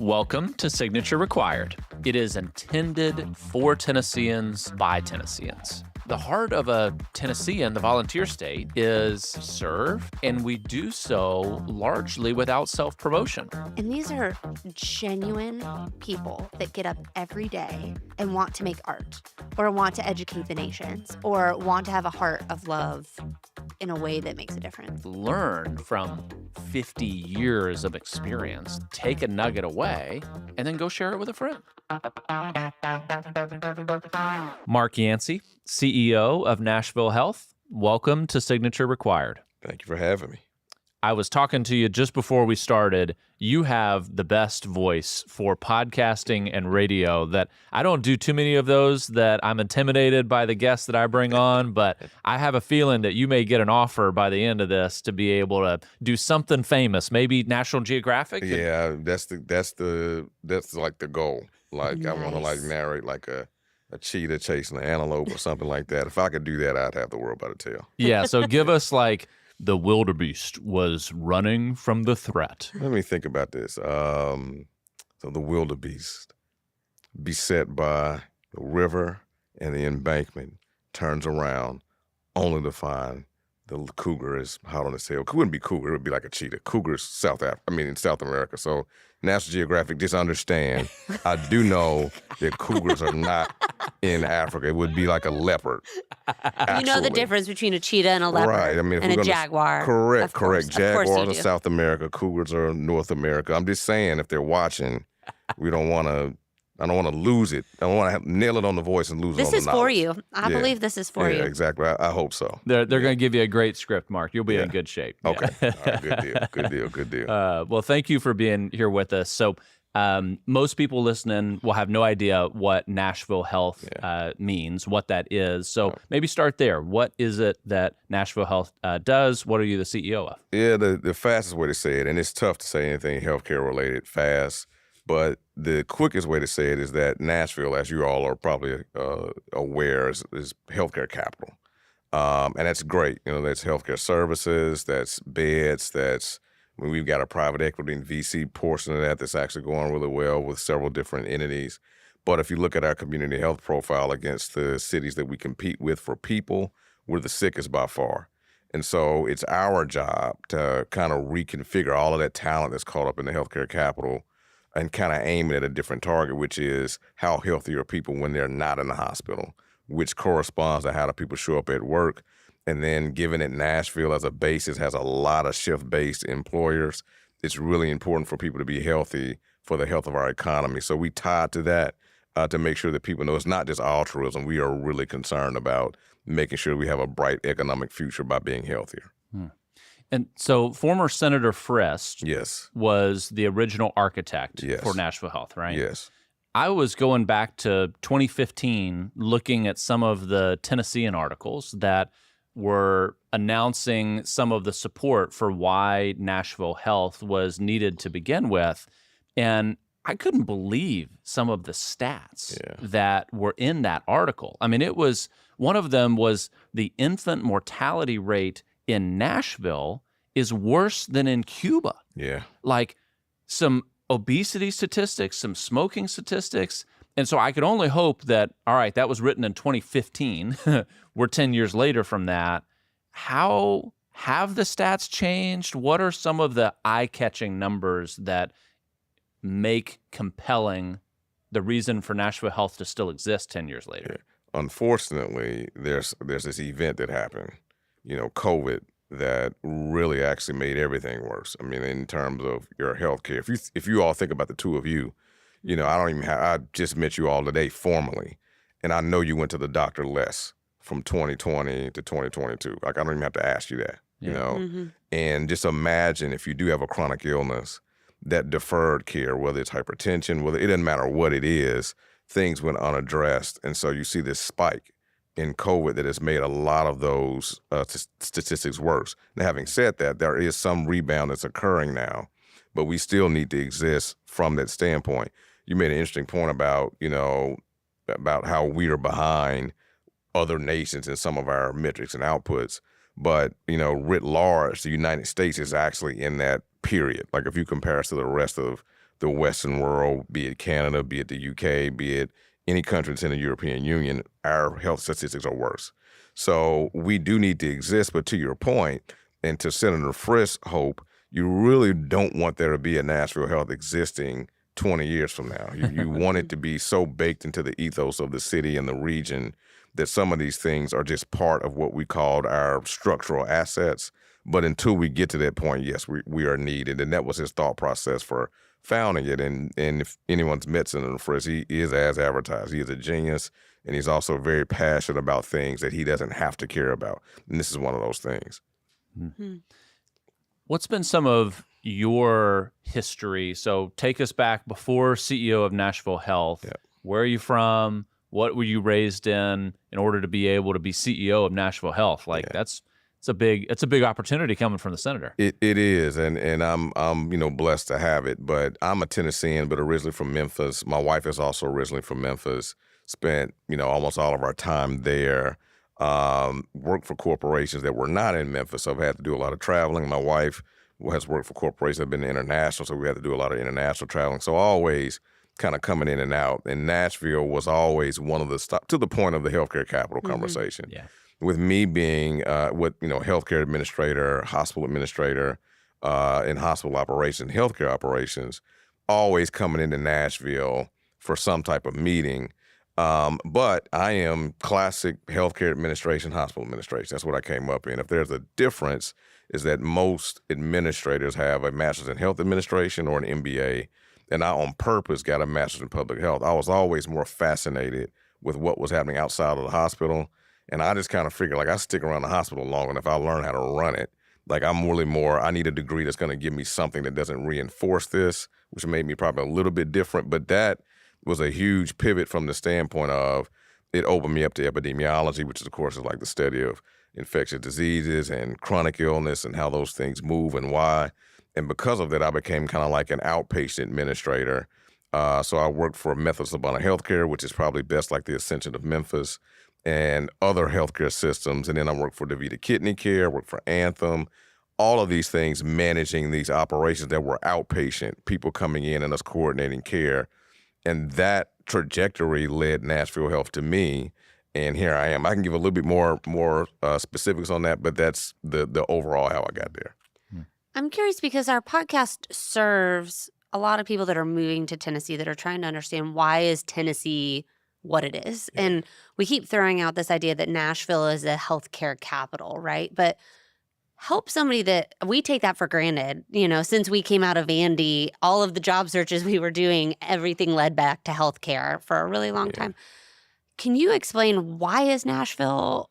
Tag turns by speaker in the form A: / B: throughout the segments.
A: Welcome to Signature Required. It is intended for Tennesseans by Tennesseans. The heart of a Tennessean, the volunteer state, is serve, and we do so largely without self-promotion.
B: And these are genuine people that get up every day and want to make art, or want to educate the nations, or want to have a heart of love in a way that makes a difference.
A: Learn from 50 years of experience, take a nugget away, and then go share it with a friend. Mark Yancy, CEO of Nashville Health. Welcome to Signature Required.
C: Thank you for having me.
A: I was talking to you just before we started. You have the best voice for podcasting and radio. That I don't do too many of those, that I'm intimidated by the guests that I bring on, but I have a feeling that you may get an offer by the end of this to be able to do something famous, maybe National Geographic.
C: Yeah, that's like the goal. Like
B: Nice.
C: I want to like narrate like a cheetah chasing an antelope or something like that. If I could do that, I'd have the world by the tail.
A: Yeah, so give us like the wildebeest was running from the threat.
C: Let me think about this. So the wildebeest, beset by the river and the embankment, turns around only to find the cougar is hot on its tail. It wouldn't be cougar, it would be like a cheetah. Cougar is in South America. So National Geographic, just understand, I do know that cougars are not in Africa. It would be like a leopard.
B: You know the difference between a cheetah and a leopard,
C: Right. I mean, if
B: and
C: we're
B: a
C: gonna,
B: jaguar.
C: Correct.
B: Of course
C: Jaguars
B: you
C: are
B: do.
C: South America. Cougars are North America. I'm just saying, if they're watching, I don't want to lose it. I don't want to nail it on the voice and lose it on
B: This
C: the
B: is for
C: knowledge.
B: you. I
C: Yeah.
B: believe this is for
C: Yeah,
B: you.
C: exactly. I hope so.
A: They're going to give you a great script, Mark. You'll be in good shape.
C: Okay.
A: Yeah.
C: All right, good deal.
A: Well, thank you for being here with us. So most people listening will have no idea what Nashville Health means, what that is. So maybe start there. What is it that Nashville Health does? What are you the CEO of?
C: Yeah, the fastest way to say it, and it's tough to say anything healthcare related fast, but the quickest way to say it is that Nashville, as you all are probably aware, is healthcare capital. And that's great. You know, that's healthcare services, that's beds, we've got a private equity and VC portion of that's actually going really well with several different entities. But if you look at our community health profile against the cities that we compete with for people, we're the sickest by far. And so it's our job to kind of reconfigure all of that talent that's caught up in the healthcare capital and kind of aim it at a different target, which is how healthy are people when they're not in the hospital, which corresponds to how do people show up at work. And then given that Nashville as a basis has a lot of shift-based employers, it's really important for people to be healthy for the health of our economy. So we tied to that to make sure that people know it's not just altruism. We are really concerned about making sure we have a bright economic future by being healthier.
A: And so former Senator Frist was the original architect for Nashville Health, right?
C: Yes.
A: I was going back to 2015 looking at some of the Tennessean articles that were announcing some of the support for why Nashville Health was needed to begin with. And I couldn't believe some of the stats that were in that article. I mean, one of them was the infant mortality rate in Nashville is worse than in Cuba.
C: Yeah.
A: Like some obesity statistics, some smoking statistics. And so I could only hope that, all right, that was written in 2015. We're 10 years later from that. How have the stats changed? What are some of the eye-catching numbers that make compelling the reason for Nashville Health to still exist 10 years later?
C: Yeah. Unfortunately, there's this event that happened, COVID, that really actually made everything worse. I mean, in terms of your health care. If you all think about the two of you, I just met you all today formally, and I know you went to the doctor less from 2020 to 2022. Like, I don't even have to ask you that,
B: Mm-hmm.
C: And just imagine if you do have a chronic illness, that deferred care, whether it's hypertension, it doesn't matter what it is, things went unaddressed. And so you see this spike in COVID that has made a lot of those statistics worse. Now, having said that, there is some rebound that's occurring now, but we still need to exist from that standpoint. You made an interesting point about, about how we are behind other nations in some of our metrics and outputs. But, writ large, the United States is actually in that period. Like if you compare us to the rest of the Western world, be it Canada, be it the UK, be it any country that's in the European Union, our health statistics are worse. So we do need to exist, but to your point, and to Senator Frist's hope, you really don't want there to be a Nashville Health existing 20 years from now. You want it to be so baked into the ethos of the city and the region that some of these things are just part of what we called our structural assets. But until we get to that point, yes, we are needed. And that was his thought process for founding it. And if anyone's met Senator Frist, he is as advertised. He is a genius, and he's also very passionate about things that he doesn't have to care about. And this is one of those things.
A: Mm-hmm. What's been some of your history? So take us back before CEO of Nashville Health.
C: Yeah.
A: Where are you from? What were you raised in order to be able to be CEO of Nashville Health? Like it's a big opportunity coming from the senator.
C: It is, and I'm blessed to have it. But I'm a Tennessean, but originally from Memphis. My wife is also originally from Memphis. Spent almost all of our time there. Worked for corporations that were not in Memphis, so I've had to do a lot of traveling. My wife has worked for corporations that have been international, so we had to do a lot of international traveling. So always kind of coming in and out. And Nashville was always one of the stop to the point of the healthcare capital conversation.
A: Yeah.
C: With me being healthcare administrator, hospital administrator, in hospital operations, healthcare operations, always coming into Nashville for some type of meeting. But I am classic healthcare administration, hospital administration. That's what I came up in. If there's a difference, is that most administrators have a master's in health administration or an MBA, and I on purpose got a master's in public health. I was always more fascinated with what was happening outside of the hospital, and I just kind of figured, like, I stick around the hospital long enough, I'll learn how to run it. Like, I'm really I need a degree that's going to give me something that doesn't reinforce this, which made me probably a little bit different, but that was a huge pivot from the standpoint of it opened me up to epidemiology, which is, of course, is like the study of infectious diseases and chronic illness and how those things move and why. And because of that, I became kind of like an outpatient administrator. So I worked for Methodist Urbana Healthcare, which is probably best like the Ascension of Memphis, and other healthcare systems. And then I worked for DaVita Kidney Care, worked for Anthem, all of these things, managing these operations that were outpatient, people coming in and us coordinating care. And that trajectory led Nashville Health to me. And here I am. I can give a little bit more specifics on that, but that's the overall how I got there.
B: I'm curious because our podcast serves a lot of people that are moving to Tennessee that are trying to understand why is Tennessee what it is. Yeah. And we keep throwing out this idea that Nashville is a healthcare capital, right? But help somebody that we take that for granted. Since we came out of Andy, all of the job searches we were doing, everything led back to healthcare for a really long time. Can you explain why is Nashville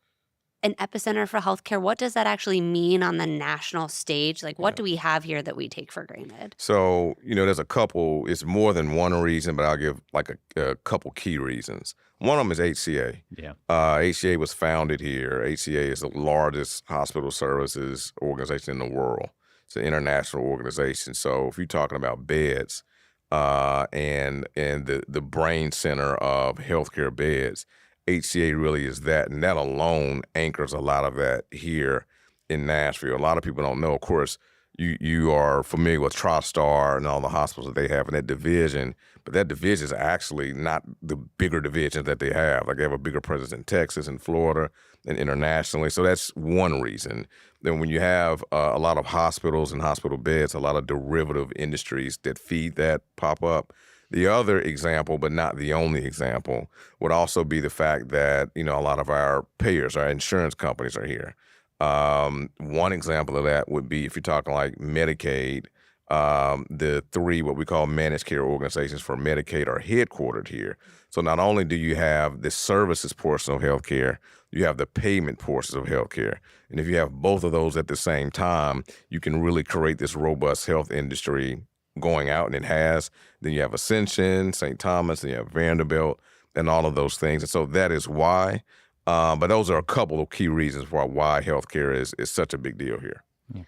B: an epicenter for healthcare? What does that actually mean on the national stage? Like, what do we have here that we take for granted?
C: So, there's a couple, it's more than one reason, but I'll give like a couple key reasons. One of them is HCA.
A: Yeah.
C: HCA was founded here. HCA is the largest hospital services organization in the world. It's an international organization. So if you're talking about beds and the brain center of healthcare beds, HCA really is that, and that alone anchors a lot of that here in Nashville. A lot of people don't know, of course, you are familiar with TriStar and all the hospitals that they have in that division, but that division is actually not the bigger divisions that they have. Like, they have a bigger presence in Texas and Florida and internationally. So that's one reason. Then when you have a lot of hospitals and hospital beds, a lot of derivative industries that feed that pop up. The other example, but not the only example, would also be the fact that, a lot of our payers, our insurance companies are here. One example of that would be if you're talking like Medicaid, the three what we call managed care organizations for Medicaid are headquartered here. So not only do you have the services portion of healthcare, you have the payment portions of healthcare. And if you have both of those at the same time, you can really create this robust health industry going out, and it has. Then you have Ascension, St. Thomas, then you have Vanderbilt, and all of those things. And so that is why. But those are a couple of key reasons why healthcare is such a big deal here.
A: Yeah.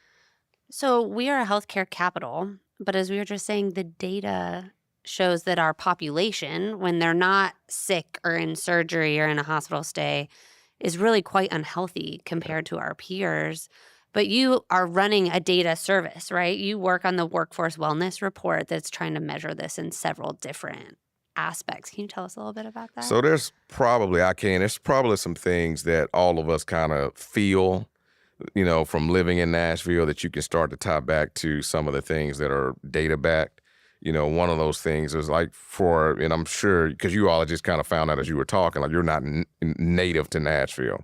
B: So we are a healthcare capital, but as we were just saying, the data shows that our population, when they're not sick or in surgery or in a hospital stay, is really quite unhealthy compared to our peers. But you are running a data service, right? You work on the workforce wellness report that's trying to measure this in several different aspects. Can you tell us a little bit about that?
C: So there's probably some things that all of us kind of feel, from living in Nashville that you can start to tie back to some of the things that are data backed. One of those things is like and I'm sure because you all just kind of found out as you were talking, like you're not native to Nashville.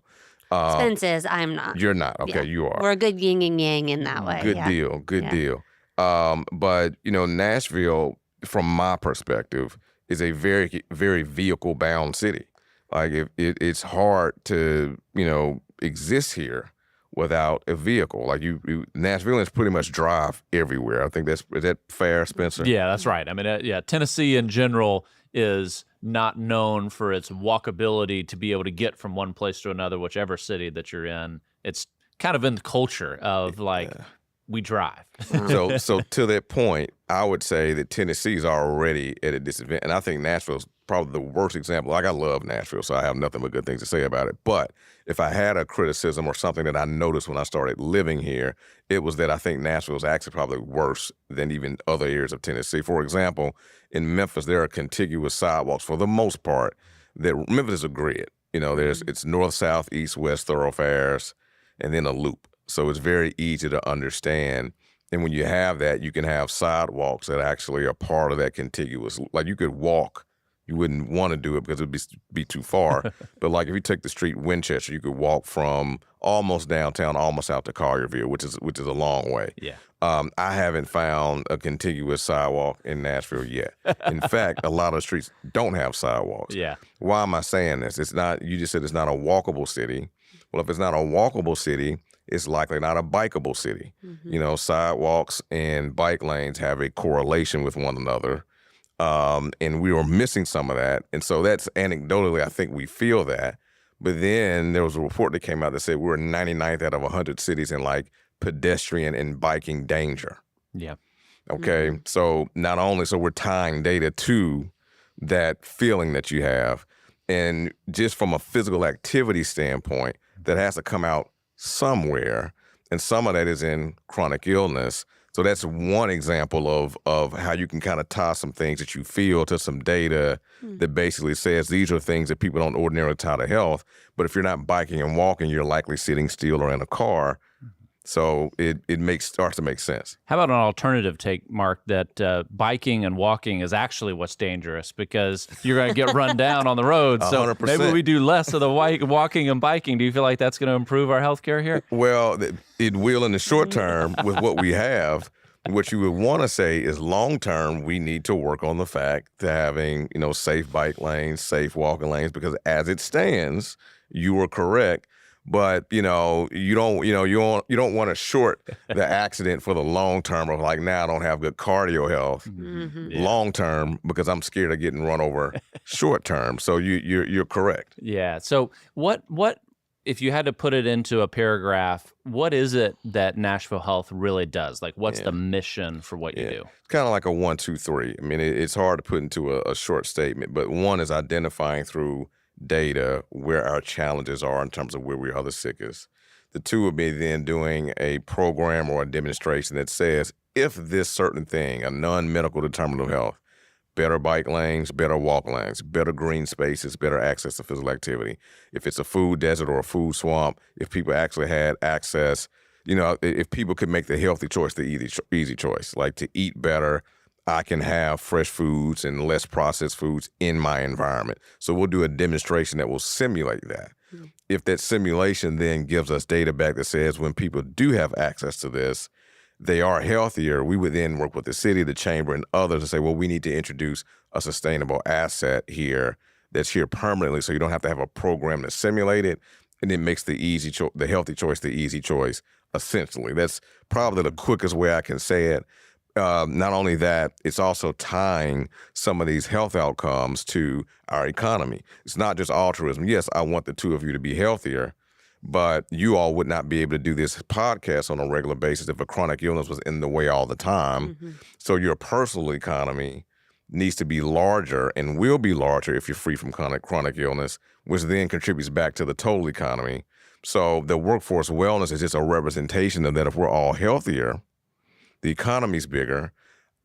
B: Spence is, I'm not.
C: You're not. Okay, you are.
B: We're a good yin and yang in that way.
C: Good deal. Good deal. But, Nashville, from my perspective, is a very, very vehicle-bound city. Like, it's hard to, exist here without a vehicle. Like, Nashvillians pretty much drive everywhere. I think is that fair, Spencer?
A: Yeah, that's right. I mean, Tennessee in general is not known for its walkability to be able to get from one place to another, whichever city that you're in. It's kind of in the culture of we drive.
C: So to that point, I would say that Tennessee is already at a disadvantage. And I think Nashville's probably the worst example. Like, I love Nashville, so I have nothing but good things to say about it. But if I had a criticism or something that I noticed when I started living here, it was that I think Nashville is actually probably worse than even other areas of Tennessee. For example, in Memphis, there are contiguous sidewalks for the most part. Memphis is a grid. It's north, south, east, west thoroughfares, and then a loop. So it's very easy to understand. And when you have that, you can have sidewalks that actually are part of that contiguous. Like, you could walk. You wouldn't want to do it because it would be too far. But like, if you take the street Winchester, you could walk from almost downtown, almost out to Collierville, which is a long way.
A: Yeah.
C: I haven't found a contiguous sidewalk in Nashville yet. In fact, a lot of streets don't have sidewalks.
A: Yeah.
C: Why am I saying this? You just said it's not a walkable city. Well, if it's not a walkable city, it's likely not a bikeable city.
B: Mm-hmm.
C: Sidewalks and bike lanes have a correlation with one another. And we were missing some of that. And so that's anecdotally, I think we feel that. But then there was a report that came out that said we're 99th out of 100 cities in pedestrian and biking danger.
A: Yeah.
C: Okay. Mm-hmm. So so we're tying data to that feeling that you have. And just from a physical activity standpoint, that has to come out somewhere. And some of that is in chronic illness. So that's one example of how you can kind of tie some things that you feel to some data that basically says these are things that people don't ordinarily tie to health. But if you're not biking and walking, you're likely sitting still or in a car. So it starts to make sense.
A: How about an alternative take, Mark, that biking and walking is actually what's dangerous because you're going to get run down on the road. So
C: 100%.
A: Maybe we do less of the walking and biking. Do you feel like that's going to improve our healthcare here?
C: Well, it will in the short term with what we have. What you would want to say is long term, we need to work on the fact that having, safe bike lanes, safe walking lanes, because as it stands, you were correct. But, you don't want to short the accident for the long term of now I don't have good cardio health long term because I'm scared of getting run over short term. So you're correct.
A: Yeah. So what if you had to put it into a paragraph, what is it that Nashville Health really does? What's the mission for what you do?
C: It's kind of like a 1, 2, 3. I mean, it's hard to put into a short statement, but one is identifying through data where our challenges are in terms of where we are the sickest. The two would be then doing a program or a demonstration that says, if this certain thing, a non-medical determinant of health, better bike lanes, better walk lanes, better green spaces, better access to physical activity. If it's a food desert or a food swamp, if people actually had access, if people could make the healthy choice the easy choice, like to eat better, I can have fresh foods and less processed foods in my environment. So we'll do a demonstration that will simulate that. If that simulation then gives us data back that says when people do have access to this, they are healthier, we would then work with the city, the chamber, and others to say, well, we need to introduce a sustainable asset here that's here permanently so you don't have to have a program to simulate it, and it makes the healthy choice the easy choice, essentially. That's probably the quickest way I can say it. Not only that, it's also tying some of these health outcomes to our economy. It's not just altruism. Yes, I want the two of you to be healthier, but you all would not be able to do this podcast on a regular basis if a chronic illness was in the way all the time. Mm-hmm. So your personal economy needs to be larger and will be larger if you're free from chronic illness, which then contributes back to the total economy. So the workforce wellness is just a representation of that. If we're all healthier, the economy's bigger.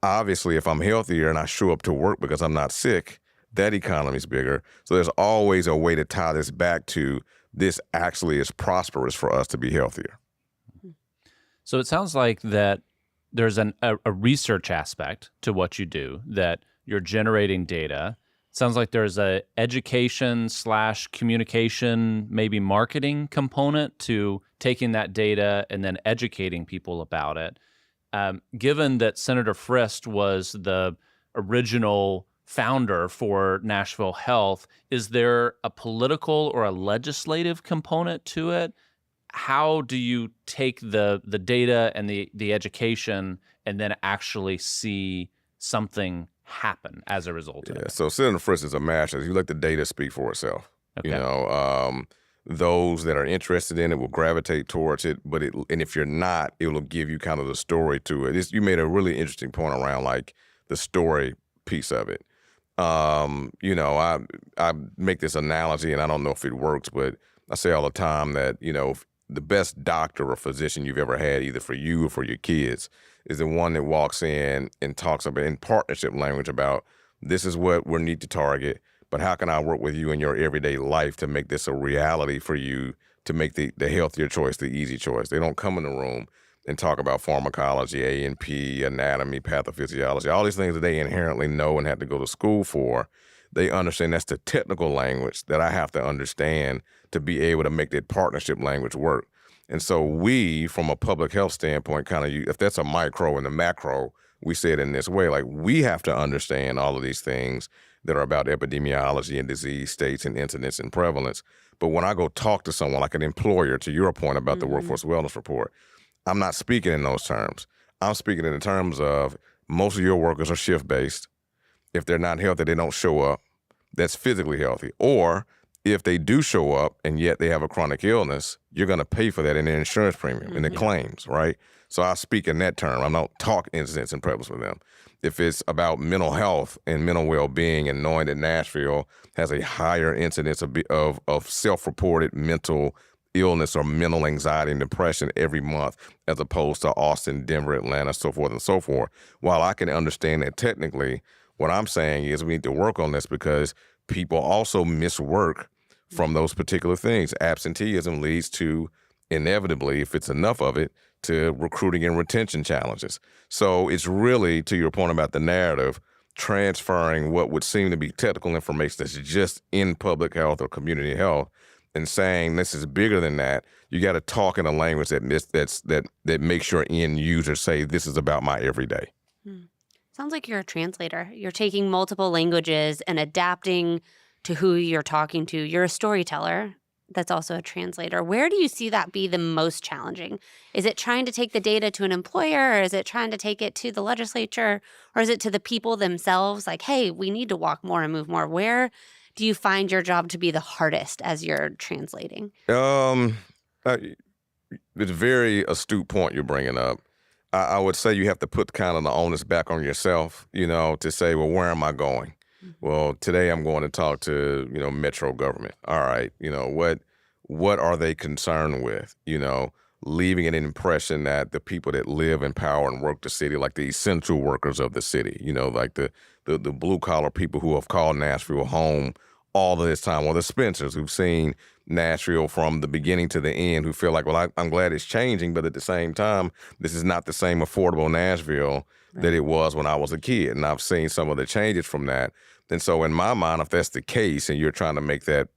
C: Obviously, if I'm healthier and I show up to work because I'm not sick, that economy's bigger. So there's always a way to tie this back to this actually is prosperous for us to be healthier.
A: So it sounds like that there's a research aspect to what you do, that you're generating data. It sounds like there's a education / communication, maybe marketing component to taking that data and then educating people about it. Given that Senator Frist was the original founder for Nashville Health, is there a political or a legislative component to it? How do you take the data and the education and then actually see something happen as a result of
C: Yeah,
A: it?
C: so Senator Frist is a master. You let the data speak for itself.
A: Okay.
C: You know, those that are interested in it will gravitate towards it, and if you're not, it will give you kind of the story to it. You made a really interesting point around like the story piece of it. You know, I make this analogy, and I don't know if it works, but I say all the time that, you know, the best doctor or physician you've ever had, either for you or for your kids, is the one that walks in and talks about in partnership language about this is what we need to target, but how can I work with you in your everyday life to make this a reality for you to make the healthier choice, the easy choice. They don't come in the room and talk about pharmacology, A&P, anatomy, pathophysiology, all these things that they inherently know and have to go to school for. They understand that's the technical language that I have to understand to be able to make that partnership language work. And so we, from a public health standpoint, kind of, if that's a micro and a macro, we say it in this way, like we have to understand all of these things that are about epidemiology and disease states and incidence and prevalence. But when I go talk to someone like an employer, to your point about the workforce wellness report, I'm not speaking in those terms. I'm speaking in the terms of most of your workers are shift-based. If they're not healthy, they don't show up. That's physically healthy. Or if they do show up and yet they have a chronic illness, you're going to pay for that in their insurance premium, in the claims, right? So I speak in that term. I don't talk incidents and prevalence with them. If it's about mental health and mental well-being and knowing that Nashville has a higher incidence of self-reported mental illness or mental anxiety and depression every month as opposed to Austin, Denver, Atlanta, so forth and so forth. While I can understand that technically, what I'm saying is we need to work on this because people also miss work from those particular things. Absenteeism leads to, inevitably, if it's enough of it, to recruiting and retention challenges. So it's really, to your point about the narrative, transferring what would seem to be technical information that's just in public health or community health and saying this is bigger than that. You got to talk in a language that makes your end user say this is about my everyday.
B: Sounds like you're a translator. You're taking multiple languages and adapting to who you're talking to. You're a storyteller that's also a translator. Where do you see that be the most challenging? Is it trying to take the data to an employer, or is it trying to take it to the legislature, or is it to the people themselves? Like, hey, we need to walk more and move more. Where do you find your job to be the hardest as you're translating?
C: It's a very astute point you're bringing up. I would say you have to put kind of the onus back on yourself, you know, to say, well, where am I going? Well, today I'm going to talk to, you know, Metro government. All right, you know, what are they concerned with? You know, leaving an impression that the people that live in power and work the city, like the essential workers of the city, you know, like the blue collar people who have called Nashville home all of this time, or the Spencers who've seen Nashville from the beginning to the end, who feel like, well, I'm glad it's changing, but at the same time, this is not the same affordable Nashville that it was when I was a kid. And I've seen some of the changes from that. And so in my mind, if that's the case and you're trying to make that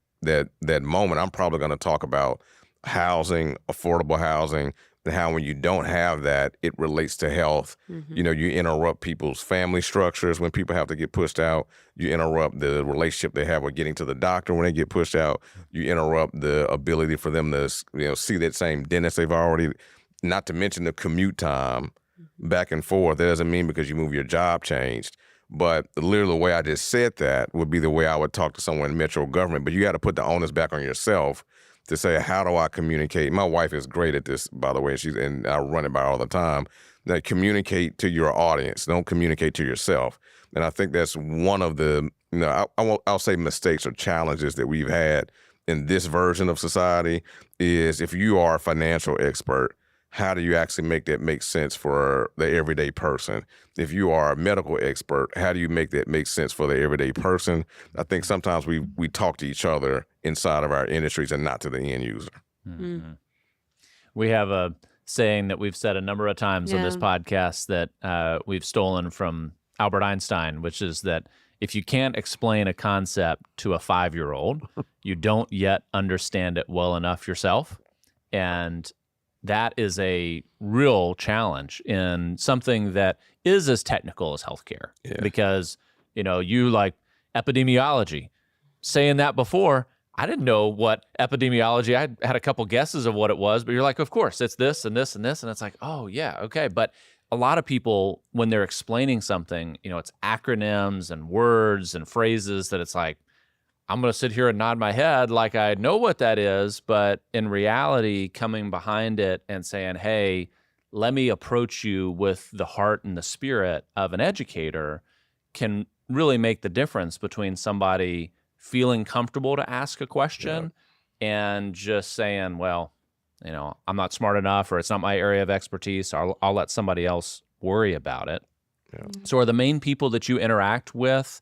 C: moment, I'm probably going to talk about housing, affordable housing, and how when you don't have that, it relates to health. You know, you interrupt people's family structures when people have to get pushed out. You interrupt the relationship they have with getting to the doctor when they get pushed out. You interrupt the ability for them to, you know, see that same dentist they've already, not to mention the commute time back and forth. That doesn't mean because you move your job changed. But literally the way I just said that would be the way I would talk to someone in Metro government. But you got to put the onus back on yourself to say, how do I communicate? My wife is great at this, by the way, and I run it by her all the time. That communicate to your audience, don't communicate to yourself. And I think that's one of the, you know, I'll say mistakes or challenges that we've had in this version of society is if you are a financial expert, how do you actually make that make sense for the everyday person? If you are a medical expert, how do you make that make sense for the everyday person? I think sometimes we talk to each other inside of our industries and not to the end user.
A: Mm-hmm. We have a saying that we've said a number of times on this podcast that we've stolen from Albert Einstein, which is that if you can't explain a concept to a 5-year-old, you don't yet understand it well enough yourself. And that is a real challenge in something that is as technical as healthcare.
C: Yeah.
A: Because, you like epidemiology. Saying that before, I didn't know what epidemiology, I had a couple guesses of what it was, but you're like, of course, it's this and this and this. And it's like, oh, yeah, okay. But a lot of people, when they're explaining something, it's acronyms and words and phrases that it's like, I'm going to sit here and nod my head like I know what that is. But in reality, coming behind it and saying, hey, let me approach you with the heart and the spirit of an educator can really make the difference between somebody feeling comfortable to ask a question and just saying, well, I'm not smart enough, or it's not my area of expertise. I'll let somebody else worry about it. Yeah. So are the main people that you interact with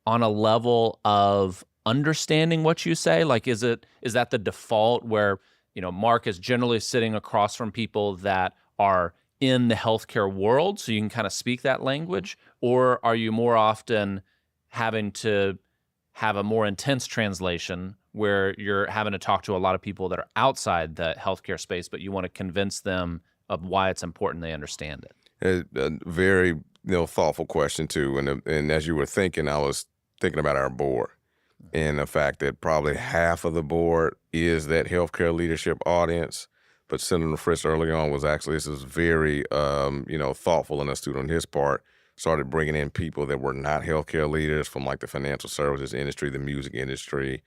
A: on a level of understanding what you say? Like, is that the default where, Mark is generally sitting across from people that are in the healthcare world, so you can kind of speak that language? Or are you more often having to have a more intense translation where you're having to talk to a lot of people that are outside the healthcare space, but you want to convince them of why it's important they understand it?
C: A very thoughtful question too. And as you were thinking, I was thinking about our board and the fact that probably half of the board is that healthcare leadership audience. But Senator Fritz early on was actually, this is very, thoughtful and astute on his part, started bringing in people that were not healthcare leaders from like the financial services industry, the music industry,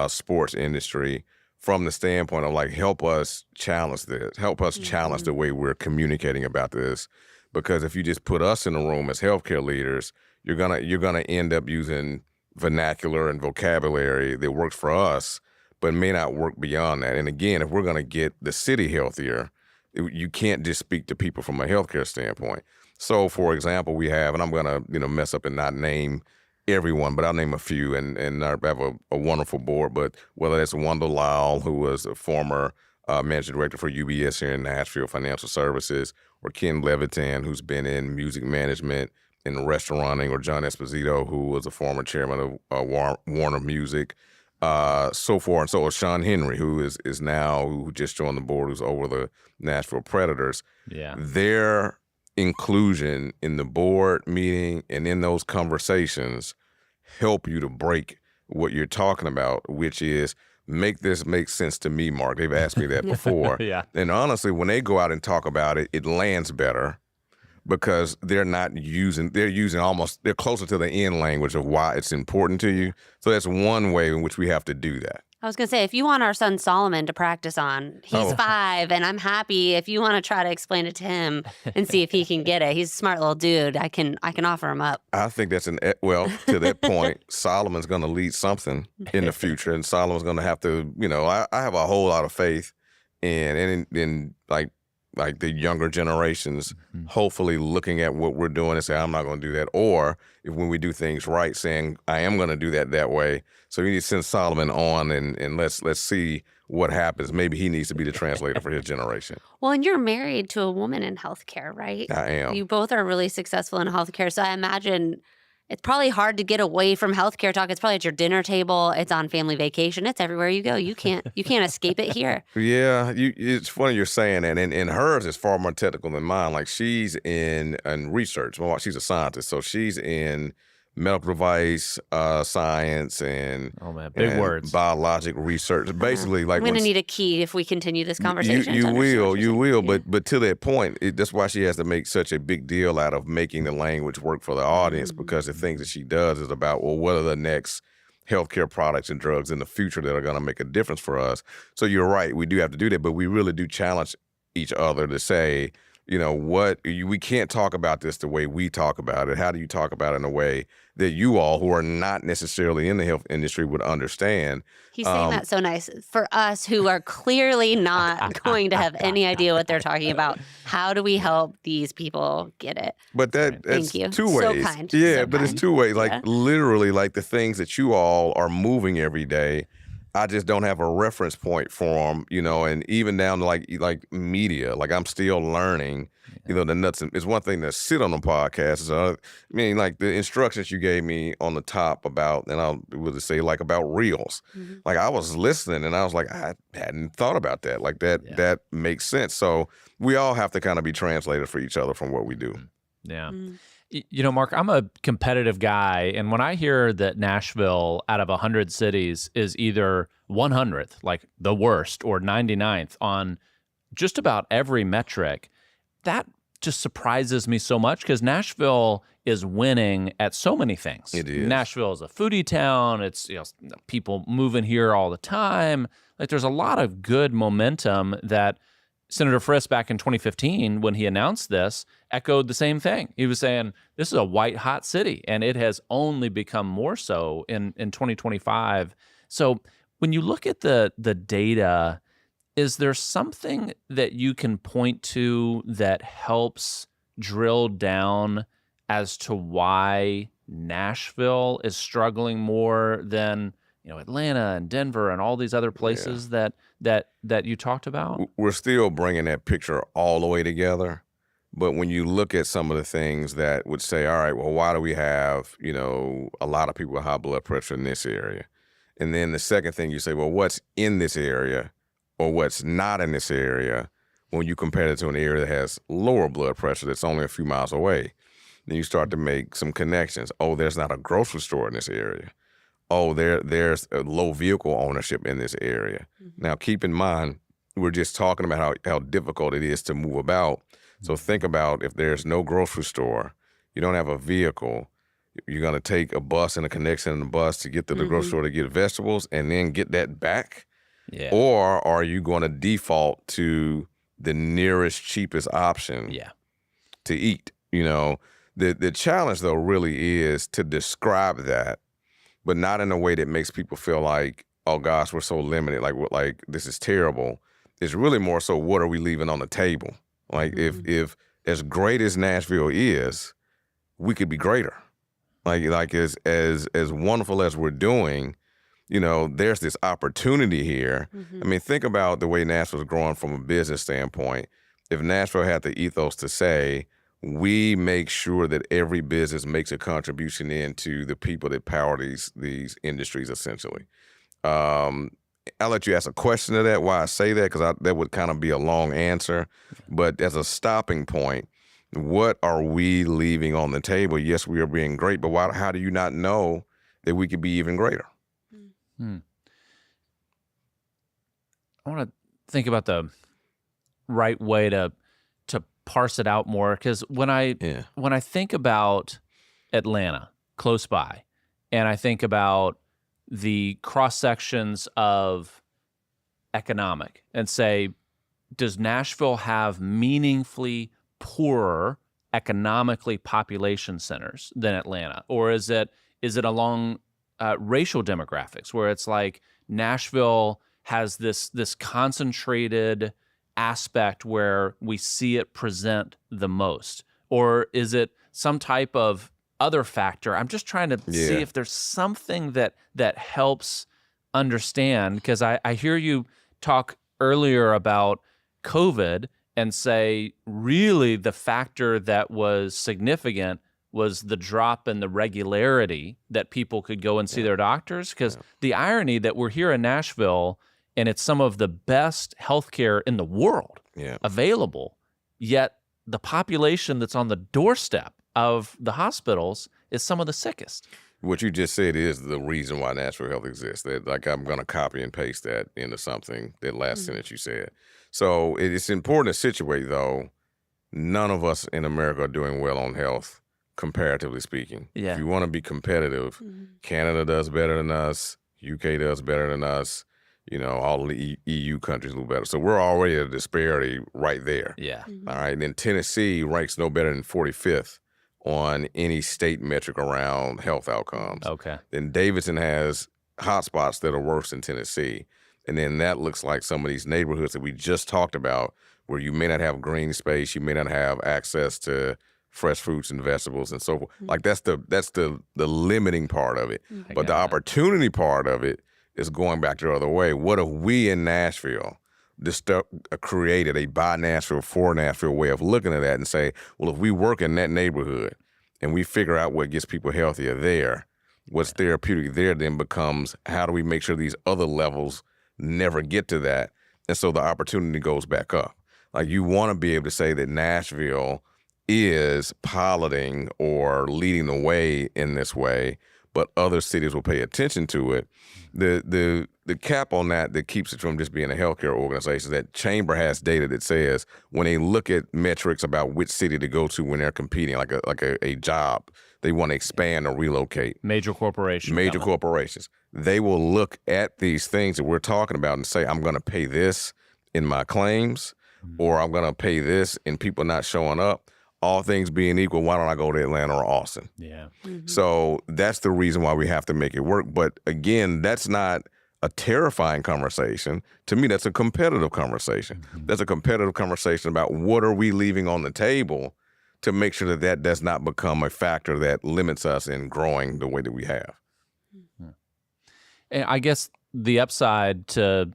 C: sports industry, from the standpoint of like, help us challenge this, help us challenge the way we're communicating about this. Because if you just put us in a room as healthcare leaders, you're gonna end up using vernacular and vocabulary that works for us, but may not work beyond that. And again, if we're gonna get the city healthier, you can't just speak to people from a healthcare standpoint. So, for example, we have, and I'm gonna mess up and not name everyone, but I'll name a few, and I have a wonderful board. But whether that's Wanda Lyle, who was a former managing director for UBS here in Nashville Financial Services, or Ken Levitan, who's been in music management and restauranting, or John Esposito, who was a former chairman of Warner Music, so forth. And so Sean Henry, who is now, who just joined the board, who's over the Nashville Predators.
A: Yeah.
C: Their inclusion in the board meeting and in those conversations help you to break what you're talking about, which is make this make sense to me, Mark. They've asked me that before.
A: Yeah.
C: And honestly, when they go out and talk about it, it lands better because they're closer to the end language of why it's important to you. So that's one way in which we have to do that.
B: I was going to say, if you want our son Solomon to practice on, he's 5, and I'm happy if you want to try to explain it to him and see if he can get it. He's a smart little dude. I can offer him up.
C: I think that's to that point, Solomon's going to lead something in the future, and Solomon's going to have to, I have a whole lot of faith in like the younger generations, hopefully looking at what we're doing and say, I'm not going to do that. Or if when we do things right, saying, I am going to do that way. So we need to send Solomon on and let's see what happens. Maybe he needs to be the translator for his generation.
B: Well, and you're married to a woman in healthcare, right?
C: I am.
B: You both are really successful in healthcare. So I imagine it's probably hard to get away from healthcare talk. It's probably at your dinner table. It's on family vacation. It's everywhere you go. You can't escape it here.
C: Yeah, it's funny you're saying that. And hers is far more technical than mine. Like she's in research. Well, she's a scientist, so she's in medical device science and
A: big words,
C: biologic research. Basically, like
B: I'm going to need a key if we continue this conversation.
C: You will. But to that point, that's why she has to make such a big deal out of making the language work for the audience, because the things that she does is about, well, what are the next healthcare products and drugs in the future that are going to make a difference for us? So you're right, we do have to do that, but we really do challenge each other to say, we can't talk about this the way we talk about it. How do you talk about it in a way that you all who are not necessarily in the health industry would understand?
B: He's saying that so nice. For us who are clearly not going to have any idea what they're talking about, how do we help these people get it?
C: But that's
B: Thank you.
C: two
B: So
C: ways.
B: kind.
C: Yeah,
B: So
C: but it's
B: kind.
C: two ways. Like
B: Yeah.
C: literally, like the things that you all are moving every day, I just don't have a reference point for them, and even down to like media, like I'm still learning, the nuts. It's one thing to sit on a podcast. It's another, like the instructions you gave me on the top about, and I'll just say like about reels. Like I was listening and I was like, I hadn't thought about that. Like that makes sense. So we all have to kind of be translators for each other from what we do.
A: Yeah. Mark, I'm a competitive guy, and when I hear that Nashville out of 100 cities is either 100th, like the worst, or 99th on just about every metric, that just surprises me so much because Nashville is winning at so many things.
C: It is.
A: Nashville is a foodie town. It's people moving here all the time. Like there's a lot of good momentum that Senator Frist back in 2015, when he announced this, echoed the same thing. He was saying, this is a white-hot city, and it has only become more so in 2025. So when you look at the data, is there something that you can point to that helps drill down as to why Nashville is struggling more than Atlanta and Denver and all these other places that you talked about?
C: We're still bringing that picture all the way together. But when you look at some of the things that would say, all right, well, why do we have, a lot of people with high blood pressure in this area? And then the second thing you say, well, what's in this area or what's not in this area when you compare it to an area that has lower blood pressure that's only a few miles away? Then you start to make some connections. Oh, there's not a grocery store in this area. Oh, there's a low vehicle ownership in this area. Now, keep in mind, we're just talking about how difficult it is to move about. So think about if there's no grocery store, you don't have a vehicle, you're going to take a bus and a connection in the bus to get to the grocery store to get vegetables and then get that back?
A: Yeah.
C: Or are you going to default to the nearest, cheapest option to eat? The challenge, though, really is to describe that, but not in a way that makes people feel like, oh gosh, we're so limited, like this is terrible. It's really more so, what are we leaving on the table? Like if as great as Nashville is, we could be greater. Like as wonderful as we're doing, there's this opportunity here. Think about the way Nashville's growing from a business standpoint. If Nashville had the ethos to say, we make sure that every business makes a contribution into the people that power these industries, essentially. I'll let you ask a question to that, why I say that, because that would kind of be a long answer. But as a stopping point, what are we leaving on the table? Yes, we are being great, but how do you not know that we could be even greater?
A: I want to think about the right way to parse it out more, because when I think about Atlanta close by, and I think about the cross sections of economic, and say, does Nashville have meaningfully poorer economically population centers than Atlanta, or is it along racial demographics where it's like Nashville has this concentrated aspect where we see it present the most? Or is it some type of other factor? I'm just trying to see if there's something that helps understand, because I hear you talk earlier about COVID and say really the factor that was significant was the drop in the regularity that people could go and see their doctors. Because the irony that we're here in Nashville and it's some of the best healthcare in the world available, yet the population that's on the doorstep of the hospitals is some of the sickest.
C: What you just said is the reason why Nashville Health exists. Like I'm going to copy and paste that into something, that last sentence you said. So it's important to situate, though. None of us in America are doing well on health, comparatively speaking.
A: Yeah.
C: If you want to be competitive, Canada does better than us. UK does better than us. all the EU countries do better. So we're already at a disparity right there.
A: Yeah.
C: All right. And then Tennessee ranks no better than 45th on any state metric around health outcomes.
A: Okay.
C: Then Davidson has hotspots that are worse than Tennessee. And then that looks like some of these neighborhoods that we just talked about, where you may not have green space, you may not have access to fresh fruits and vegetables and so forth. Like that's the limiting part of it. But the opportunity part of it is going back the other way. What if we in Nashville created a by Nashville, for Nashville way of looking at that and say, well, if we work in that neighborhood and we figure out what gets people healthier there, what's therapeutic there then becomes how do we make sure these other levels never get to that? And so the opportunity goes back up. Like you want to be able to say that Nashville is piloting or leading the way in this way, but other cities will pay attention to it. The cap on that keeps it from just being a healthcare organization, that Chamber has data that says when they look at metrics about which city to go to when they're competing, like a job, they want to expand or relocate.
A: Major corporations. They will look at these things that we're talking about and say, I'm going to pay this in my claims, or I'm going to pay this in people not showing up. All things being equal, why don't I go to Atlanta or Austin? Yeah.
C: So that's the reason why we have to make it work. But again, that's not a terrifying conversation. To me, that's a competitive conversation. That's a competitive conversation about what are we leaving on the table to make sure that that does not become a factor that limits us in growing the way that we have.
A: And I guess the upside to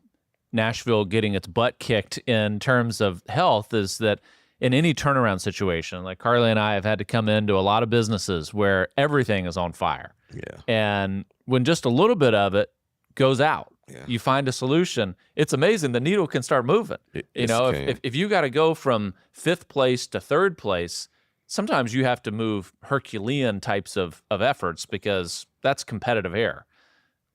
A: Nashville getting its butt kicked in terms of health is that in any turnaround situation, like Carly and I have had to come into a lot of businesses where everything is on fire.
C: Yeah.
A: And when just a little bit of it goes out,
C: Yeah.
A: you find a solution. It's amazing. The needle can start moving. If you got to go from 5th place to 3rd place, sometimes you have to move Herculean types of efforts because that's competitive air.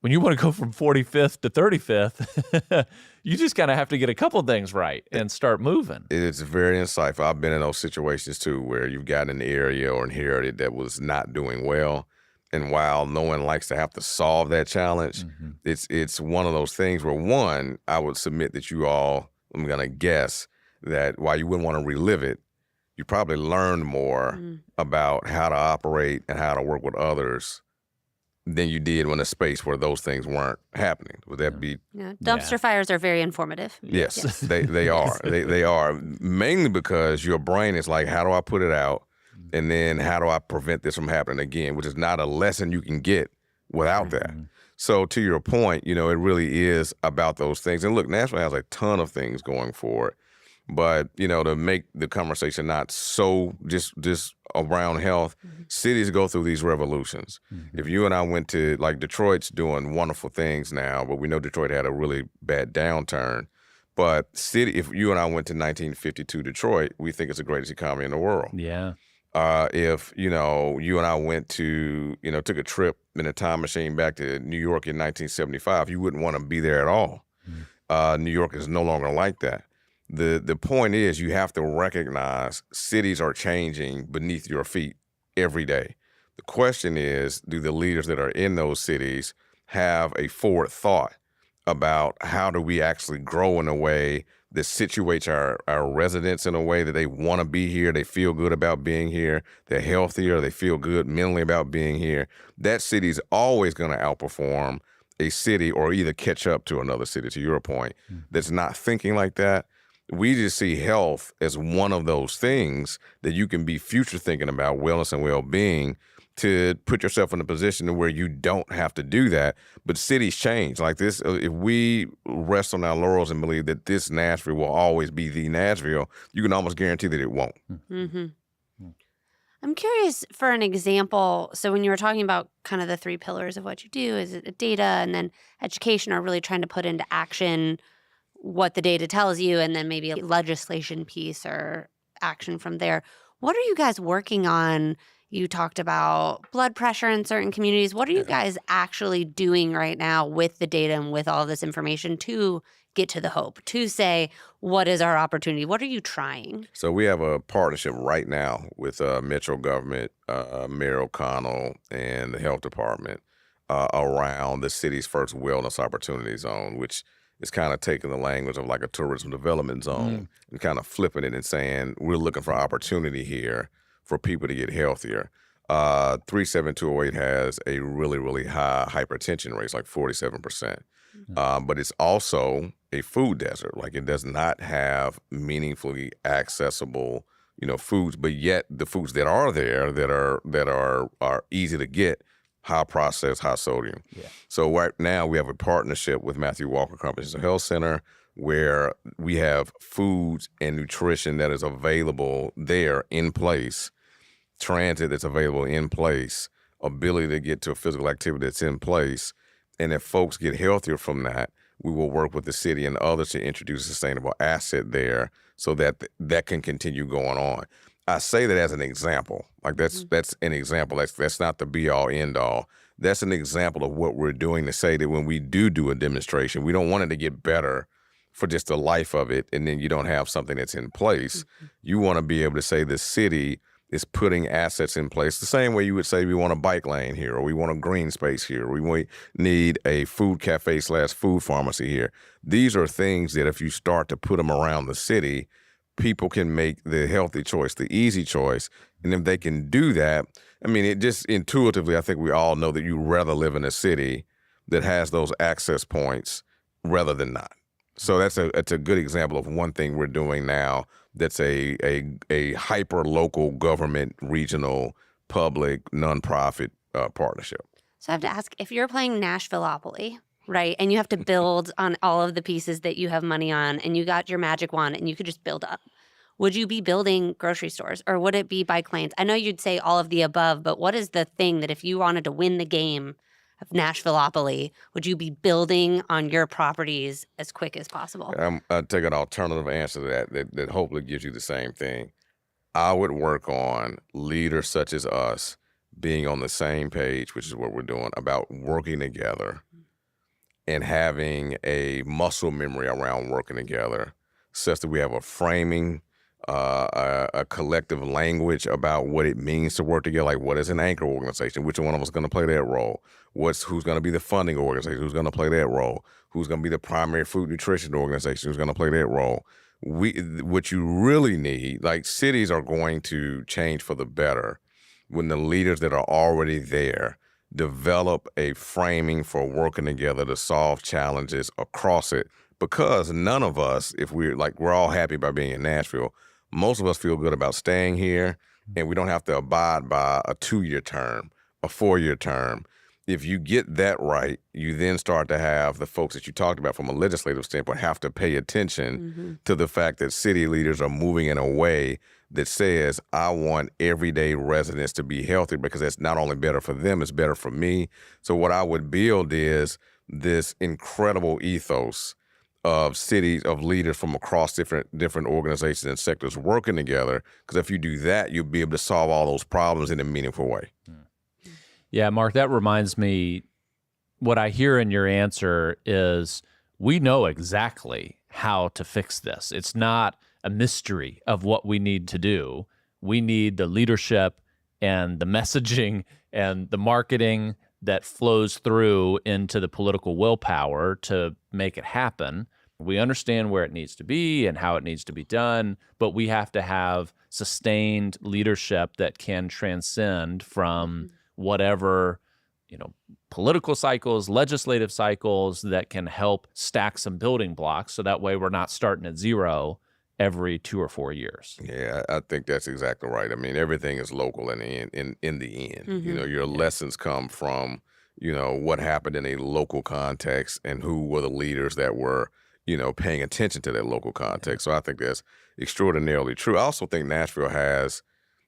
A: When you want to go from 45th to 35th, you just kind of have to get a couple things right and start moving.
C: It's very insightful. I've been in those situations too where you've got an area or inherited that was not doing well. And while no one likes to have to solve that challenge, it's one of those things where, one, I would submit that you all, I'm going to guess, that while you wouldn't want to relive it, you probably learned more about how to operate and how to work with others than you did in a space where those things weren't happening. Would that be?
B: Yeah. Dumpster fires are very informative.
C: Yes. They are. They are, mainly because your brain is like, how do I put it out? And then how do I prevent this from happening again, which is not a lesson you can get without that. So to your point, it really is about those things. And look, Nashville has a ton of things going for it. But, to make the conversation not so just around health, cities go through these revolutions. If you and I went to, like, Detroit's doing wonderful things now, but we know Detroit had a really bad downturn. But if you and I went to 1952 Detroit, we think it's the greatest economy in the world.
A: Yeah.
C: If, you and I went to, took a trip in a time machine back to New York in 1975, you wouldn't want to be there at all. New York is no longer like that. The point is you have to recognize cities are changing beneath your feet every day. The question is, do the leaders that are in those cities have a forward thought about how do we actually grow in a way that situates our residents in a way that they want to be here, they feel good about being here, they're healthier, they feel good mentally about being here. That city's always going to outperform a city or either catch up to another city, to your point, that's not thinking like that. We just see health as one of those things that you can be future thinking about wellness and well-being to put yourself in a position where you don't have to do that. But cities change like this. If we rest on our laurels and believe that this Nashville will always be the Nashville, you can almost guarantee that it won't.
B: I'm curious for an example. So when you were talking about kind of the 3 pillars of what you do, is it data and then education, or really trying to put into action what the data tells you, and then maybe a legislation piece or action from there. What are you guys working on? You talked about blood pressure in certain communities. What are you guys actually doing right now with the data and with all this information to get to the hope, to say, what is our opportunity? What are you trying?
C: So we have a partnership right now with Metro government, Mayor O'Connell, and the health department around the city's first wellness opportunity zone, which is kind of taking the language of like a tourism development zone and kind of flipping it and saying, we're looking for opportunity here for people to get healthier. 37208 has a really, really high hypertension rate, it's like 47%. But it's also a food desert. Like, it does not have meaningfully accessible, foods, but yet the foods that are there that are easy to get, high processed, high sodium.
A: Yeah.
C: So right now we have a partnership with Matthew Walker Comprehensive Health Center where we have foods and nutrition that is available there in place, transit that's available in place, ability to get to a physical activity that's in place. And if folks get healthier from that, we will work with the city and others to introduce a sustainable asset there so that that can continue going on. I say that as an example. Like, that's an example. That's not the be-all, end-all. That's an example of what we're doing to say that when we do a demonstration, we don't want it to get better for just the life of it, and then you don't have something that's in place. You want to be able to say the city is putting assets in place the same way you would say we want a bike lane here, or we want a green space here, or we need a food cafe / food pharmacy here. These are things that if you start to put them around the city, people can make the healthy choice, the easy choice. And if they can do that, I mean, it just intuitively, I think we all know that you'd rather live in a city that has those access points rather than not. So that's a good example of one thing we're doing now that's a hyper local government, regional, public, nonprofit partnership.
B: So I have to ask, if you're playing Nashvilleopoly, right, and you have to build on all of the pieces that you have money on, and you got your magic wand and you could just build up, would you be building grocery stores, or would it be bike lanes? I know you'd say all of the above, but what is the thing that if you wanted to win the game of Nashvilleopoly, would you be building on your properties as quick as possible?
C: I'd take an alternative answer to that hopefully gives you the same thing. I would work on leaders such as us being on the same page, which is what we're doing, about working together and having a muscle memory around working together, such that we have a framing, a collective language about what it means to work together. Like, what is an anchor organization? Which one of us is going to play that role? Who's going to be the funding organization? Who's going to play that role? Who's going to be the primary food nutrition organization? Who's going to play that role? What you really need, like, cities are going to change for the better when the leaders that are already there develop a framing for working together to solve challenges across it. Because none of us, if we're all happy by being in Nashville, most of us feel good about staying here, and we don't have to abide by a 2-year term, a 4-year term. If you get that right, you then start to have the folks that you talked about from a legislative standpoint have to pay attention to the fact that city leaders are moving in a way that says, I want everyday residents to be healthy, because it's not only better for them, it's better for me. So what I would build is this incredible ethos of cities, of leaders from across different organizations and sectors working together. Because if you do that, you'll be able to solve all those problems in a meaningful way.
A: Yeah, Mark, that reminds me, what I hear in your answer is we know exactly how to fix this. It's not a mystery of what we need to do. We need the leadership and the messaging and the marketing that flows through into the political willpower to make it happen. We understand where it needs to be and how it needs to be done, but we have to have sustained leadership that can transcend from whatever, political cycles, legislative cycles, that can help stack some building blocks, so that way we're not starting at zero every 2 or 4 years.
C: Yeah, I think that's exactly right. I mean, everything is local in the end. Your lessons come from, what happened in a local context and who were the leaders that were, paying attention to that local context. So I think that's extraordinarily true. I also think Nashville has,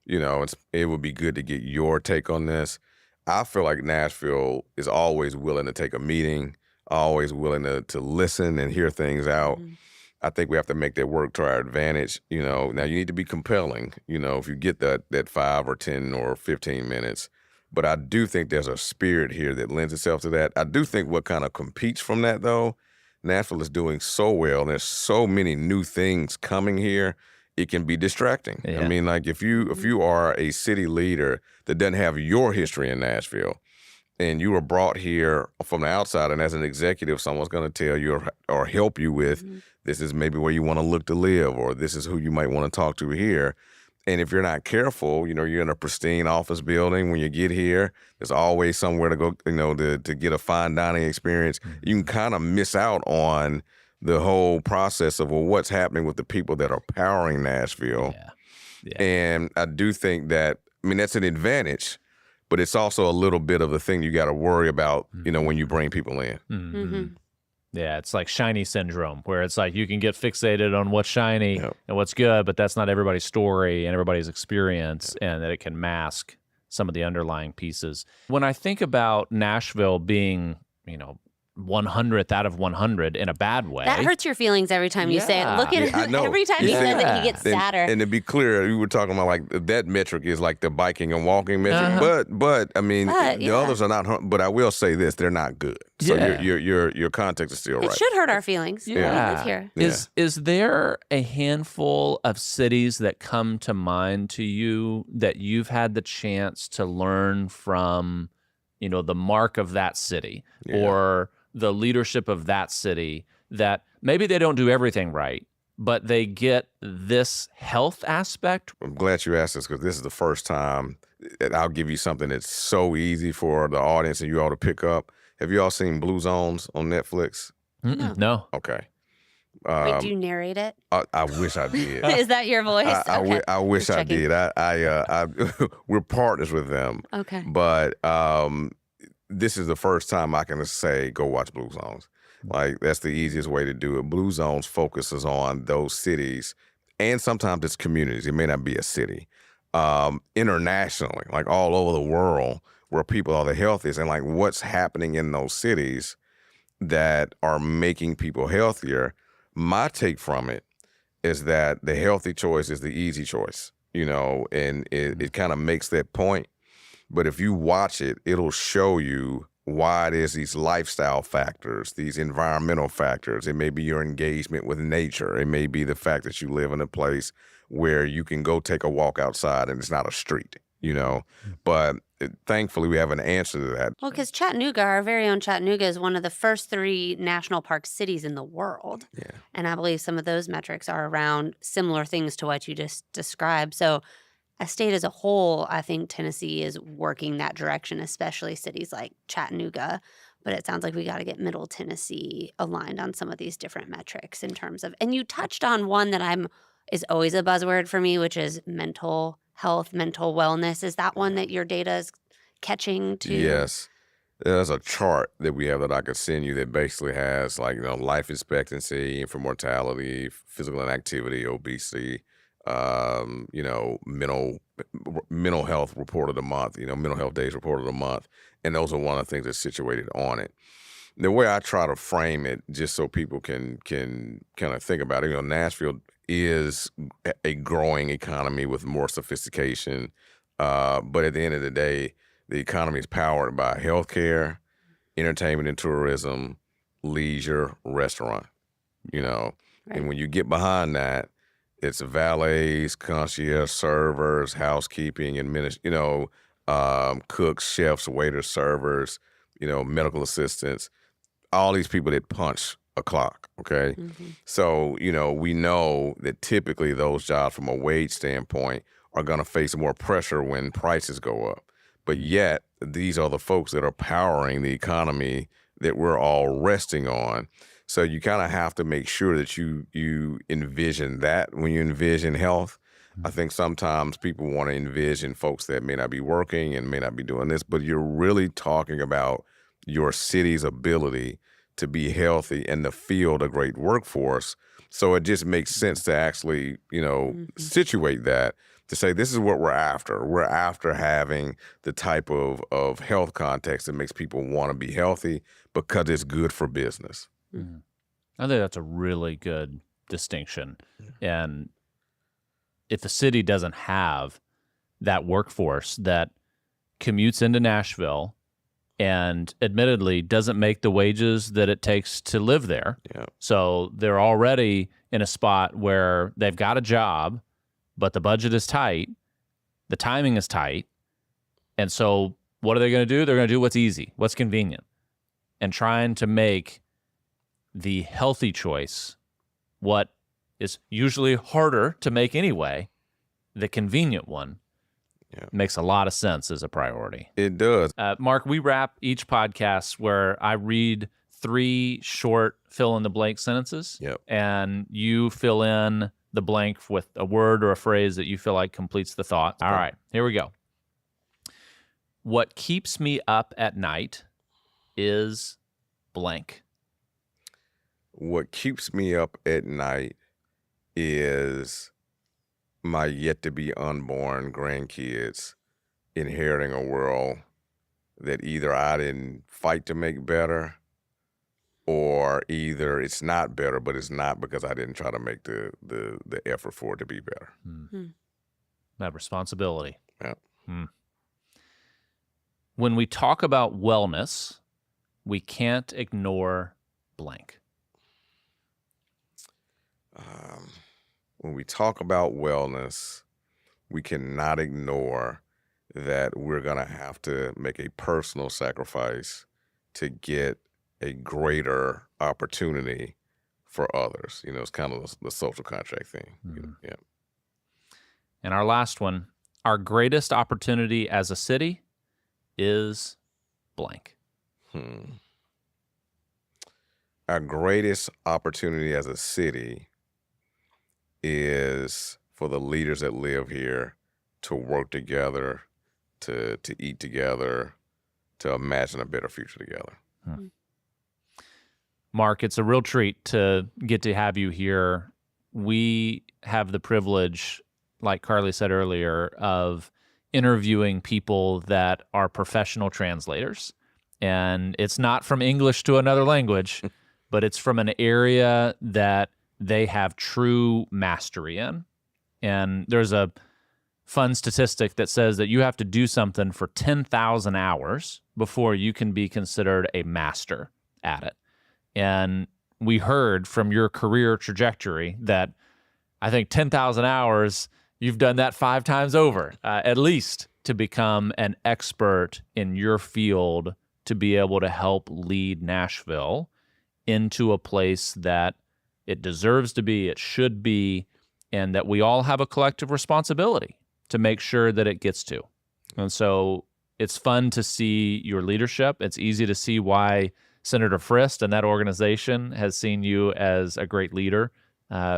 C: it would be good to get your take on this. I feel like Nashville is always willing to take a meeting, always willing to listen and hear things out. I think we have to make that work to our advantage. Now you need to be compelling, if you get that 5 or 10 or 15 minutes. But I do think there's a spirit here that lends itself to that. I do think what kind of competes from that, though, Nashville is doing so well, and there's so many new things coming here, it can be distracting.
A: Yeah.
C: I mean, like, if you are a city leader that doesn't have your history in Nashville, and you were brought here from the outside, and as an executive, someone's going to tell you or help you with, this is maybe where you want to look to live, or this is who you might want to talk to here. And if you're not careful, you're in a pristine office building. When you get here, there's always somewhere to go, to get a fine dining experience. You can kind of miss out on the whole process of, well, what's happening with the people that are powering Nashville.
A: Yeah.
C: And I do think that, that's an advantage, but it's also a little bit of the thing you got to worry about, when you bring people in.
A: Yeah, it's like shiny syndrome, where it's like you can get fixated on what's shiny and what's good, but that's not everybody's story and everybody's experience, and that it can mask some of the underlying pieces. When I think about Nashville being, 100th out of 100 in a bad way.
B: That hurts your feelings every time you say it. Look at him. Every time he says it, he gets sadder.
C: And to be clear, we were talking about like that metric is like the biking and walking metric, but the others are not. But I will say this: they're not good. So your context is still right.
B: It should hurt our feelings. We live here.
A: Is there a handful of cities that come to mind to you that you've had the chance to learn from, the mark of that city or the leadership of that city, that maybe they don't do everything right, but they get this health aspect?
C: I'm glad you asked this, because this is the first time that I'll give you something that's so easy for the audience and you all to pick up. Have you all seen Blue Zones on Netflix?
A: No.
C: Okay.
B: Wait, do you narrate it?
C: I wish I did.
B: Is that your voice?
C: I wish I did. We're partners with them.
B: Okay.
C: But this is the first time I can say, go watch Blue Zones. Like, that's the easiest way to do it. Blue Zones focuses on those cities, and sometimes it's communities. It may not be a city. Internationally, like all over the world, where people are the healthiest, and like what's happening in those cities that are making people healthier. My take from it is that the healthy choice is the easy choice, and it kind of makes that point. But if you watch it, it'll show you why it is these lifestyle factors, these environmental factors. It may be your engagement with nature. It may be the fact that you live in a place where you can go take a walk outside and it's not a street, But thankfully, we have an answer to that.
B: Well, because Chattanooga, our very own Chattanooga, is one of the first 3 national park cities in the world.
C: Yeah.
B: And I believe some of those metrics are around similar things to what you just described. So a state as a whole, I think Tennessee is working that direction, especially cities like Chattanooga. But it sounds like we got to get Middle Tennessee aligned on some of these different metrics in terms of, and you touched on one that is always a buzzword for me, which is mental health, mental wellness. Is that one that your data is catching too?
C: Yes. There's a chart that we have that I could send you that basically has life expectancy, infant mortality, physical inactivity, obesity, mental health report of the month, mental health days report of the month. And those are one of the things that's situated on it. The way I try to frame it, just so people can kind of think about it, Nashville is a growing economy with more sophistication. But at the end of the day, the economy is powered by healthcare, entertainment and tourism, leisure, restaurant, Right. And when you get behind that, it's valets, concierge servers, housekeeping, cooks, chefs, waiters, servers, medical assistants, all these people that punch a clock, okay? Mm-hmm. So, we know that typically those jobs from a wage standpoint are going to face more pressure when prices go up. But yet, these are the folks that are powering the economy that we're all resting on. So you kind of have to make sure that you envision that when you envision health. I think sometimes people want to envision folks that may not be working and may not be doing this, but you're really talking about your city's ability to be healthy and to field a great workforce. So it just makes sense to actually, situate that, to say this is what we're after. We're after having the type of health context that makes people want to be healthy because it's good for business.
A: Mm-hmm. I think that's a really good distinction. And if the city doesn't have that workforce that commutes into Nashville and admittedly doesn't make the wages that it takes to live there, so they're already in a spot where they've got a job, but the budget is tight, the timing is tight, and so what are they going to do? They're going to do what's easy, what's convenient, and trying to make the healthy choice, what is usually harder to make anyway, the convenient one, makes a lot of sense as a priority.
C: It does.
A: Mark, we wrap each podcast where I read 3 short fill-in-the-blank sentences, and you fill in the blank with a word or a phrase that you feel like completes the thought. All right, here we go. What keeps me up at night is blank.
C: What keeps me up at night is my yet-to-be unborn grandkids inheriting a world that either I didn't fight to make better, or either it's not better, but it's not because I didn't try to make the effort for it to be better.
A: That responsibility.
C: Yeah.
A: When we talk about wellness, we can't ignore blank.
C: When we talk about wellness, we cannot ignore that we're going to have to make a personal sacrifice to get a greater opportunity for others. You know, it's kind of the social contract thing. Yeah.
A: And our last one, our greatest opportunity as a city is blank.
C: Our greatest opportunity as a city is for the leaders that live here to work together, to eat together, to imagine a better future together.
A: Mark, it's a real treat to get to have you here. We have the privilege, like Carly said earlier, of interviewing people that are professional translators. And it's not from English to another language, but it's from an area that they have true mastery in. And there's a fun statistic that says that you have to do something for 10,000 hours before you can be considered a master at it. And we heard from your career trajectory that I think 10,000 hours, you've done that 5 times over, at least, to become an expert in your field, to be able to help lead Nashville into a place that it deserves to be, it should be, and that we all have a collective responsibility to make sure that it gets to. And so it's fun to see your leadership. It's easy to see why Senator Frist and that organization has seen you as a great leader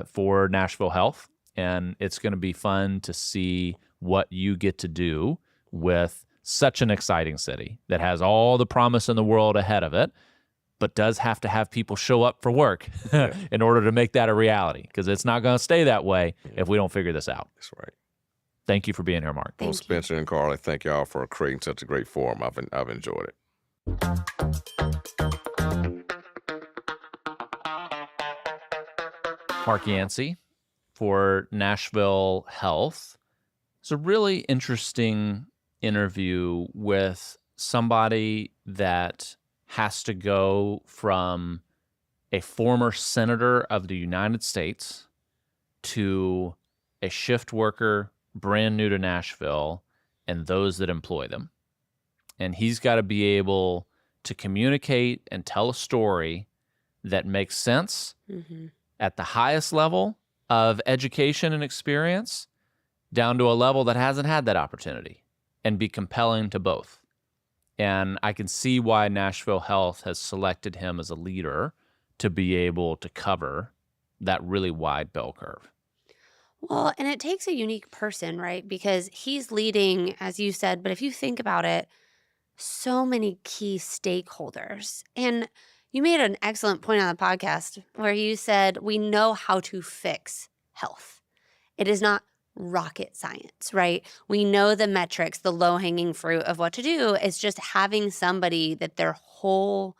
A: for Nashville Health. And it's going to be fun to see what you get to do with such an exciting city that has all the promise in the world ahead of it, but does have to have people show up for work in order to make that a reality, because it's not going to stay that way if we don't figure this out.
C: That's right.
A: Thank you for being here, Mark.
C: Well, Spencer and Carly, thank y'all for creating such a great forum. I've enjoyed it.
A: Mark Yancy for Nashville Health. It's a really interesting interview with somebody that has to go from a former senator of the United States to a shift worker brand new to Nashville and those that employ them. And he's got to be able to communicate and tell a story that makes sense at the highest level of education and experience down to a level that hasn't had that opportunity, and be compelling to both. And I can see why Nashville Health has selected him as a leader to be able to cover that really wide bell curve.
B: Well, and it takes a unique person, right? Because he's leading, as you said, but if you think about it, so many key stakeholders. And you made an excellent point on the podcast where you said, we know how to fix health. It is not rocket science, right? We know the metrics, the low-hanging fruit of what to do. It's just having somebody that their whole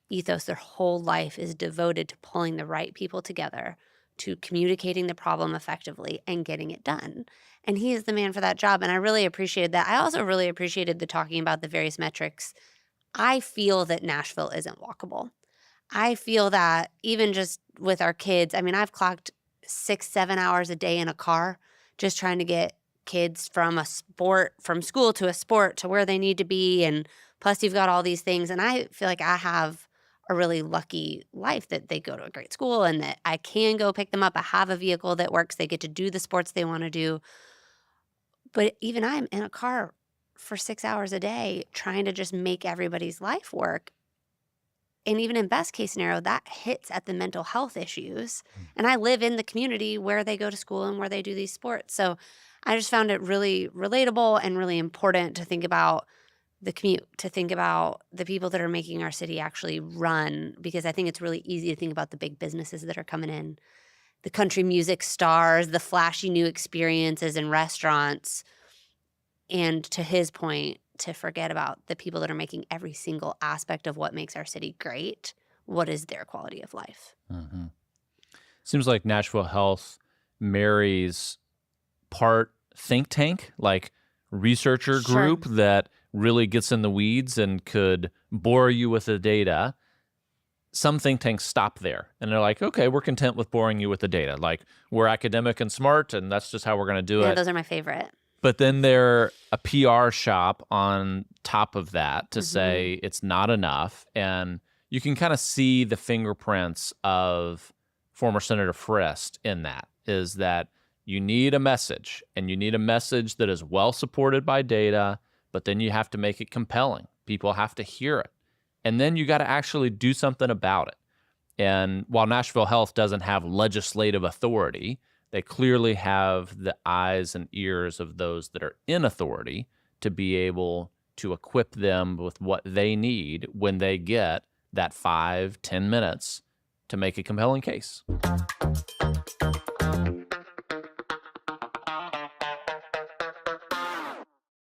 B: ethos, their whole life is devoted to pulling the right people together, to communicating the problem effectively and getting it done. And he is the man for that job. And I really appreciated that. I also really appreciated the talking about the various metrics. I feel that Nashville isn't walkable. I feel that even just with our kids, I mean, I've clocked 6-7 hours a day in a car just trying to get kids from school to a sport to where they need to be. And plus you've got all these things. And I feel like I have a really lucky life that they go to a great school and that I can go pick them up. I have a vehicle that works. They get to do the sports they want to do. But even I'm in a car for 6 hours a day trying to just make everybody's life work. And even in best case scenario, that hits at the mental health issues. And I live in the community where they go to school and where they do these sports. So I just found it really relatable and really important to think about the commute, to think about the people that are making our city actually run, because I think it's really easy to think about the big businesses that are coming in, the country music stars, the flashy new experiences in restaurants. And to his point, to forget about the people that are making every single aspect of what makes our city great. What is their quality of life?
A: Mm-hmm. Seems like Nashville Health marries part think tank, like researcher group that really gets in the weeds and could bore you with the data. Some think tanks stop there and they're like, okay, we're content with boring you with the data. Like, we're academic and smart and that's just how we're going to do it.
B: Yeah, those are my favorite.
A: But then they're a PR shop on top of that to say it's not enough. And you can kind of see the fingerprints of former Senator Frist in that, is that you need a message, and you need a message that is well supported by data, but then you have to make it compelling. People have to hear it. And then you got to actually do something about it. And while Nashville Health doesn't have legislative authority, they clearly have the eyes and ears of those that are in authority to be able to equip them with what they need when they get that 5-10 minutes to make a compelling case.